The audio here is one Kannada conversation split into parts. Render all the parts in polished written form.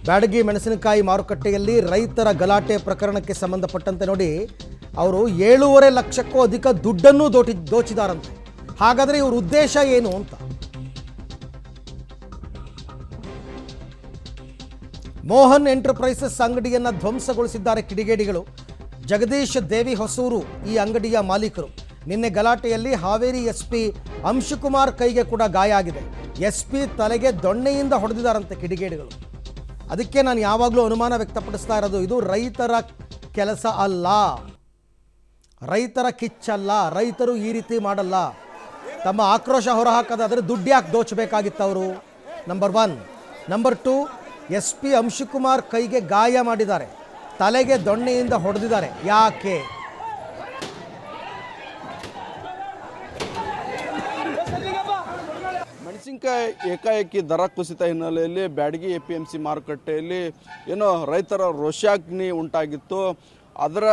ಬ್ಯಾಡಗಿ ಮೆಣಸಿನಕಾಯಿ ಮಾರುಕಟ್ಟೆಯಲ್ಲಿ ರೈತರ ಗಲಾಟೆ ಪ್ರಕರಣಕ್ಕೆ ಸಂಬಂಧಪಟ್ಟಂತೆ ನೋಡಿ ಅವರು 7.5 ಲಕ್ಷಕ್ಕೂ ಅಧಿಕ ದುಡ್ಡನ್ನು ದೋಚಿದಾರಂತೆ. ಹಾಗಾದರೆ ಇವ್ರ ಉದ್ದೇಶ ಏನು ಅಂತ. ಮೋಹನ್ ಎಂಟರ್ಪ್ರೈಸಸ್ ಅಂಗಡಿಯನ್ನು ಧ್ವಂಸಗೊಳಿಸಿದ್ದಾರೆ ಕಿಡಿಗೇಡಿಗಳು. ಜಗದೀಶ್ ದೇವಿ ಹೊಸೂರು ಈ ಅಂಗಡಿಯ ಮಾಲೀಕರು. ನಿನ್ನೆ ಗಲಾಟೆಯಲ್ಲಿ ಹಾವೇರಿ ಎಸ್ಪಿ ಅಂಶುಕುಮಾರ್ ಕೈಗೆ ಕೂಡ ಗಾಯ ಆಗಿದೆ. ಎಸ್ಪಿ ತಲೆಗೆ ದೊಣ್ಣೆಯಿಂದ ಹೊಡೆದಿದ್ದಾರಂತೆ ಕಿಡಿಗೇಡಿಗಳು. ಅದಕ್ಕೆ ನಾನು ಯಾವಾಗಲೂ ಅನುಮಾನ ವ್ಯಕ್ತಪಡಿಸ್ತಾ ಇರೋದು, ಇದು ರೈತರ ಕೆಲಸ ಅಲ್ಲ, ರೈತರ ಕಿಚ್ಚಲ್ಲ. ರೈತರು ಈ ರೀತಿ ಮಾಡಲ್ಲ. ತಮ್ಮ ಆಕ್ರೋಶ ಹೊರಹಾಕದಾದರೆ ದುಡ್ಡು ಯಾಕೆ ದೋಚಬೇಕಾಗಿತ್ತು ಅವರು? ನಂಬರ್ 1. ನಂಬರ್ 2, ಎಸ್ಪಿ ಅಂಶುಕುಮಾರ್ ಕೈಗೆ ಗಾಯ ಮಾಡಿದ್ದಾರೆ, ತಲೆಗೆ ದೊಣ್ಣೆಯಿಂದ ಹೊಡೆದಿದ್ದಾರೆ. ಯಾಕೆ? ಮೆಣಸಿನಕಾಯಿ ಏಕಾಏಕಿ ದರ ಕುಸಿತ ಹಿನ್ನೆಲೆಯಲ್ಲಿ ಬ್ಯಾಡಗಿ APMC ಮಾರುಕಟ್ಟೆಯಲ್ಲಿ ಏನೋ ರೈತರ ರೋಷಾಗ್ನಿ ಉಂಟಾಗಿತ್ತು. ಅದರ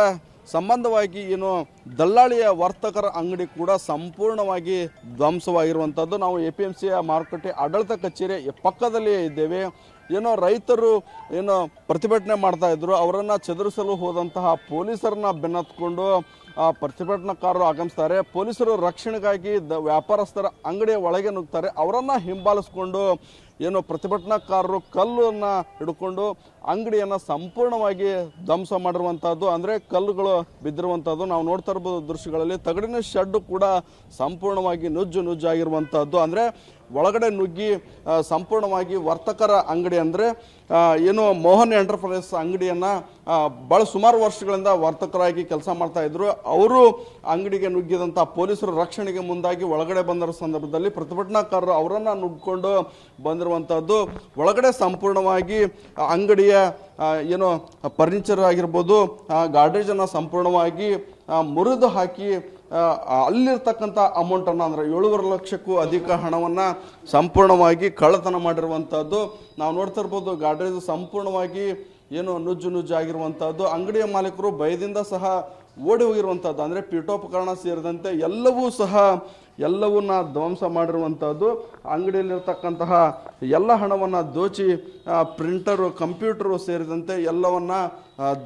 ಸಂಬಂಧವಾಗಿ ಏನು ದಲ್ಲಾಳಿಯ ವರ್ತಕರ ಅಂಗಡಿ ಕೂಡ ಸಂಪೂರ್ಣವಾಗಿ ಧ್ವಂಸವಾಗಿರುವಂಥದ್ದು. ನಾವು APMC ಮಾರುಕಟ್ಟೆ ಆಡಳಿತ ಕಚೇರಿ ಪಕ್ಕದಲ್ಲಿಯೇ ಇದ್ದೇವೆ. ಏನೋ ರೈತರು ಏನೋ ಪ್ರತಿಭಟನೆ ಮಾಡ್ತಾ ಇದ್ರು, ಅವರನ್ನು ಚದುರಿಸಲು ಹೋದಂತಹ ಪೊಲೀಸರನ್ನ ಬೆನ್ನತ್ಕೊಂಡು ಪ್ರತಿಭಟನಾಕಾರರು ಆಗಮಿಸ್ತಾರೆ. ಪೊಲೀಸರು ರಕ್ಷಣೆಗಾಗಿ ವ್ಯಾಪಾರಸ್ಥರ ಅಂಗಡಿಯ ಒಳಗೆ ನುಗ್ತಾರೆ. ಅವರನ್ನು ಹಿಂಬಾಲಿಸ್ಕೊಂಡು ಏನು ಪ್ರತಿಭಟನಾಕಾರರು ಕಲ್ಲನ್ನು ಹಿಡ್ಕೊಂಡು ಅಂಗಡಿಯನ್ನು ಸಂಪೂರ್ಣವಾಗಿ ಧ್ವಂಸ ಮಾಡಿರುವಂಥದ್ದು. ಅಂದರೆ ಕಲ್ಲುಗಳು ಬಿದ್ದಿರುವಂಥದ್ದು ನಾವು ನೋಡ್ತಾ ಇರ್ಬೋದು ದೃಶ್ಯಗಳಲ್ಲಿ. ತಗಡಿನ ಶೆಡ್ಡು ಕೂಡ ಸಂಪೂರ್ಣವಾಗಿ ನುಜ್ಜಾಗಿರುವಂಥದ್ದು. ಅಂದರೆ ಒಳಗಡೆ ನುಗ್ಗಿ ಸಂಪೂರ್ಣವಾಗಿ ವರ್ತಕರ ಅಂಗಡಿ ಅಂದರೆ ಏನು ಮೋಹನ್ ಎಂಟರ್ಪ್ರೈಸ್ ಅಂಗಡಿಯನ್ನು ಭಾಳ ಸುಮಾರು ವರ್ಷಗಳಿಂದ ವರ್ತಕರಾಗಿ ಕೆಲಸ ಮಾಡ್ತಾಯಿದ್ರು. ಅವರು ಅಂಗಡಿಗೆ ನುಗ್ಗಿದಂಥ ಪೊಲೀಸರು ರಕ್ಷಣೆಗೆ ಮುಂದಾಗಿ ಒಳಗಡೆ ಬಂದ ಸಂದರ್ಭದಲ್ಲಿ ಪ್ರತಿಭಟನಾಕಾರರು ಅವರನ್ನು ನುಗ್ಗಿಕೊಂಡು ಬಂದಿರುವಂಥದ್ದು. ಒಳಗಡೆ ಸಂಪೂರ್ಣವಾಗಿ ಅಂಗಡಿಯ ಏನು ಫರ್ನಿಚರ್ ಆಗಿರ್ಬೋದು, ಗಾರ್ಡೇಜನ್ನು ಸಂಪೂರ್ಣವಾಗಿ ಮುರಿದು ಹಾಕಿ ಅಲ್ಲಿರ್ತಕ್ಕಂಥ ಅಮೌಂಟನ್ನು ಅಂದರೆ 7.5 ಲಕ್ಷಕ್ಕೂ ಅಧಿಕ ಹಣವನ್ನು ಸಂಪೂರ್ಣವಾಗಿ ಕಳ್ಳತನ ಮಾಡಿರುವಂಥದ್ದು ನಾವು ನೋಡ್ತಾ ಇರ್ಬೋದು. ಗಾರ್ಡೇಜ್ ಸಂಪೂರ್ಣವಾಗಿ ಏನು ನುಜ್ಜಾಗಿರುವಂಥದ್ದು. ಅಂಗಡಿಯ ಮಾಲೀಕರು ಭಯದಿಂದ ಸಹ ಓಡಿ ಹೋಗಿರುವಂಥದ್ದು. ಅಂದರೆ ಪೀಠೋಪಕರಣ ಸೇರಿದಂತೆ ಎಲ್ಲವನ್ನ ಧ್ವಂಸ ಮಾಡಿರುವಂಥದ್ದು. ಅಂಗಡಿಯಲ್ಲಿರ್ತಕ್ಕಂತಹ ಎಲ್ಲ ಹಣವನ್ನು ದೋಚಿ ಪ್ರಿಂಟರು, ಕಂಪ್ಯೂಟರು ಸೇರಿದಂತೆ ಎಲ್ಲವನ್ನ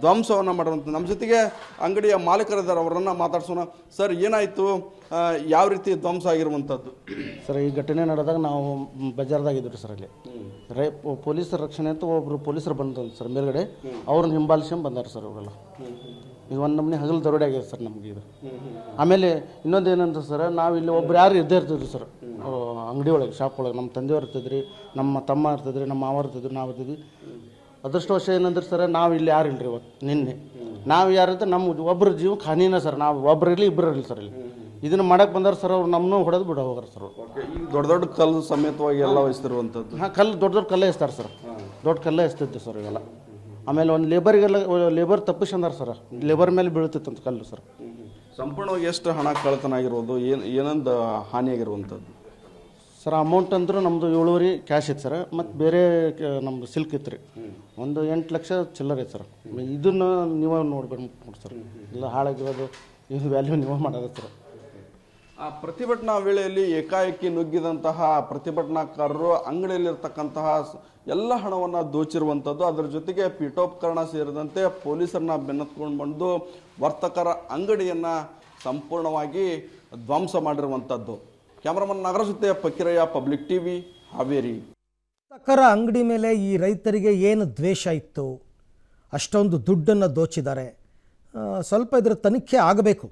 ಧ್ವಂಸವನ್ನು ಮಾಡಿರುವಂಥದ್ದು. ನಮ್ಮ ಜೊತೆಗೆ ಅಂಗಡಿಯ ಮಾಲೀಕರಿದ್ದಾರೆ, ಅವರನ್ನು ಮಾತಾಡ್ಸೋಣ. ಸರ್, ಏನಾಯಿತು, ಯಾವ ರೀತಿ ಧ್ವಂಸ ಆಗಿರುವಂಥದ್ದು? ಸರ್, ಈ ಘಟನೆ ನಡೆದಾಗ ನಾವು ಬಜಾರ್ದಾಗಿದ್ದರು ಸರ್. ಅಲ್ಲಿ ಪೊಲೀಸರ ರಕ್ಷಣೆ ಅಂತ ಒಬ್ಬರು ಪೊಲೀಸರು ಬಂದರು ಸರ್ ಮೇಲ್ಗಡೆ. ಅವ್ರನ್ನ ಹಿಂಬಾಲಿಸ್ಕೊಂಡು ಬಂದಾರೆ ಸರ್ ಅವರೆಲ್ಲ. ಈಗ ಒಂದು ನಮ್ಮನೆ ಹಗಲು ದರೋಡೆ ಆಗಿದೆ ಸರ್ ನಮಗೆ ಇದು. ಆಮೇಲೆ ಇನ್ನೊಂದು ಏನಂತ ಸರ್, ನಾವು ಇಲ್ಲಿ ಒಬ್ರು ಯಾರು ಇದ್ದೇ ಇರ್ತಿದ್ವಿ ಸರ್ ಅಂಗಡಿ ಒಳಗೆ, ಶಾಪ್ ಒಳಗೆ. ನಮ್ಮ ತಂದೆಯವ್ರು ಇರ್ತಿದ್ರಿ, ನಮ್ಮ ತಮ್ಮ ಇರ್ತಿದ್ರಿ, ನಮ್ಮ ಮಾವ ಇರ್ತಿದ್ರಿ, ನಾವು ಇರ್ತಿದ್ವಿ. ಅದೃಷ್ಟವಶ ಏನಂದ್ರೆ ಸರ್, ನಾವು ಇಲ್ಲಿ ಯಾರು ಇಲ್ಲರಿ ಇವತ್ತು ನಿನ್ನೆ ನಾವು ಯಾರಿದ್ರೆ ನಮ್ಮ ಒಬ್ಬರು ಜೀವಕ್ಕೆ ಹಾನಿನ ಸರ್. ನಾವು ಒಬ್ಬರು ಇರಲಿ ಇಬ್ಬರು ಇರಲಿ ಸರ್. ಇಲ್ಲಿ ಇದನ್ನು ಮಾಡಕ್ಕೆ ಬಂದಾರೆ ಸರ್, ಅವ್ರು ನಮ್ಮನ್ನು ಹೊಡೆದು ಬಿಡ ಹೋಗಾರ ಸರ್. ದೊಡ್ಡ ಕಲ್ಲು ಸಮೇತವಾಗಿ ಎಲ್ಲ ವಹಿಸ್ತಿರುವಂಥದ್ದು. ಹಾಂ, ದೊಡ್ಡ ಕಲ್ಲೇ ಎಸ್ತಾರೆ ಸರ್. ದೊಡ್ಡ ಕಲ್ಲೇ ಎಸ್ತಿದ್ದೆ ಸರ್ ಇವೆಲ್ಲ. ಆಮೇಲೆ ಒಂದು ಲೇಬರ್ ತಪ್ಪಿಸ್ಕೊಂಡಾರ ಸರ್, ಲೇಬರ್ ಮೇಲೆ ಬೀಳ್ತಿತ್ತಂತ ಕಲ್ಲು ಸರ್. ಸಂಪೂರ್ಣವಾಗಿ ಎಷ್ಟು ಹಣ ಕಳ್ಳತನ ಆಗಿರ್ಬೋದು, ಏನೊಂದು ಹಾನಿಯಾಗಿರುವಂಥದ್ದು ಸರ್? ಅಮೌಂಟ್ ಅಂದರೂ ನಮ್ಮದು 7.5 ಕ್ಯಾಶ್ ಇತ್ತು ಸರ್. ಮತ್ತು ಬೇರೆ ನಮ್ಮದು ಸಿಲ್ಕ್ ಇತ್ತು ರೀ, ಒಂದು 8 ಲಕ್ಷ ಚಿಲ್ಲರ್ ಐತೆ ಸರ್. ಇದನ್ನು ನೀವೇ ನೋಡಿ ಸರ್, ಎಲ್ಲ ಹಾಳಾಗಿರೋದು ಇದು ವ್ಯಾಲ್ಯೂ ನೀವೇ ಮಾಡೋದು ಸರ್. ಆ ಪ್ರತಿಭಟನಾ ವೇಳೆಯಲ್ಲಿ ಏಕಾಏಕಿ ನುಗ್ಗಿದಂತಹ ಪ್ರತಿಭಟನಾಕಾರರು ಅಂಗಡಿಯಲ್ಲಿರ್ತಕ್ಕಂತಹ ಎಲ್ಲ ಹಣವನ್ನು ದೋಚಿರುವಂಥದ್ದು. ಅದರ ಜೊತೆಗೆ ಪೀಠೋಪಕರಣ ಸೇರಿದಂತೆ ಪೊಲೀಸರನ್ನ ಬೆನ್ನತ್ಕೊಂಡು ಬಂದು ವರ್ತಕರ ಅಂಗಡಿಯನ್ನು ಸಂಪೂರ್ಣವಾಗಿ ಧ್ವಂಸ ಮಾಡಿರುವಂಥದ್ದು. ಕ್ಯಾಮರಾಮನ್ ನಾಗರಾಜ್ ಜೊತೆ ಫಕೀರಯ್ಯ, ಪಬ್ಲಿಕ್ ಟಿವಿ, ಹಾವೇರಿ. ವರ್ತಕರ ಅಂಗಡಿ ಮೇಲೆ ಈ ರೈತರಿಗೆ ಏನು ದ್ವೇಷ ಇತ್ತು? ಅಷ್ಟೊಂದು ದುಡ್ಡನ್ನು ದೋಚಿದ್ದಾರೆ. ಸ್ವಲ್ಪ ಇದರ ತನಿಖೆ ಆಗಬೇಕು,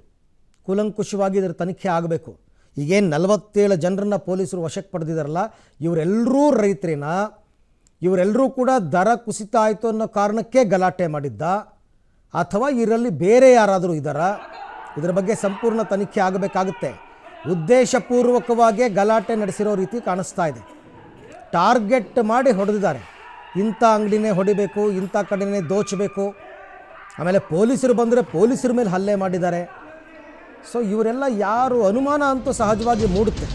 ಕೂಲಂಕುಷವಾಗಿ ಇದರ ತನಿಖೆ ಆಗಬೇಕು. ಈಗೇನು 47 ಜನರನ್ನು ಪೊಲೀಸರು ವಶಕ್ಕೆ ಪಡೆದಿದ್ದಾರಲ್ಲ, ಇವರೆಲ್ಲರೂ ರೈತರಿನ? ಇವರೆಲ್ಲರೂ ಕೂಡ ದರ ಕುಸಿತ ಆಯಿತು ಅನ್ನೋ ಕಾರಣಕ್ಕೆ ಗಲಾಟೆ ಮಾಡಿದ್ದ, ಅಥವಾ ಇದರಲ್ಲಿ ಬೇರೆ ಯಾರಾದರೂ ಇದ್ದಾರಾ? ಇದರ ಬಗ್ಗೆ ಸಂಪೂರ್ಣ ತನಿಖೆ ಆಗಬೇಕಾಗುತ್ತೆ. ಉದ್ದೇಶಪೂರ್ವಕವಾಗಿ ಗಲಾಟೆ ನಡೆಸಿರೋ ರೀತಿ ಕಾಣಿಸ್ತಾ ಇದೆ. ಟಾರ್ಗೆಟ್ ಮಾಡಿ ಹೊಡೆದಿದ್ದಾರೆ. ಇಂಥ ಅಂಗಡಿನೇ ಹೊಡಿಬೇಕು, ಇಂಥ ಕಡೆನೇ ದೋಚಬೇಕು. ಆಮೇಲೆ ಪೊಲೀಸರು ಬಂದರೆ ಪೊಲೀಸರ ಮೇಲೆ ಹಲ್ಲೆ ಮಾಡಿದ್ದಾರೆ. ಸೊ ಇವರೆಲ್ಲ ಯಾರು? ಅನುಮಾನ ಅಂತೂ ಸಹಜವಾಗಿ ಮೂಡುತ್ತೆ.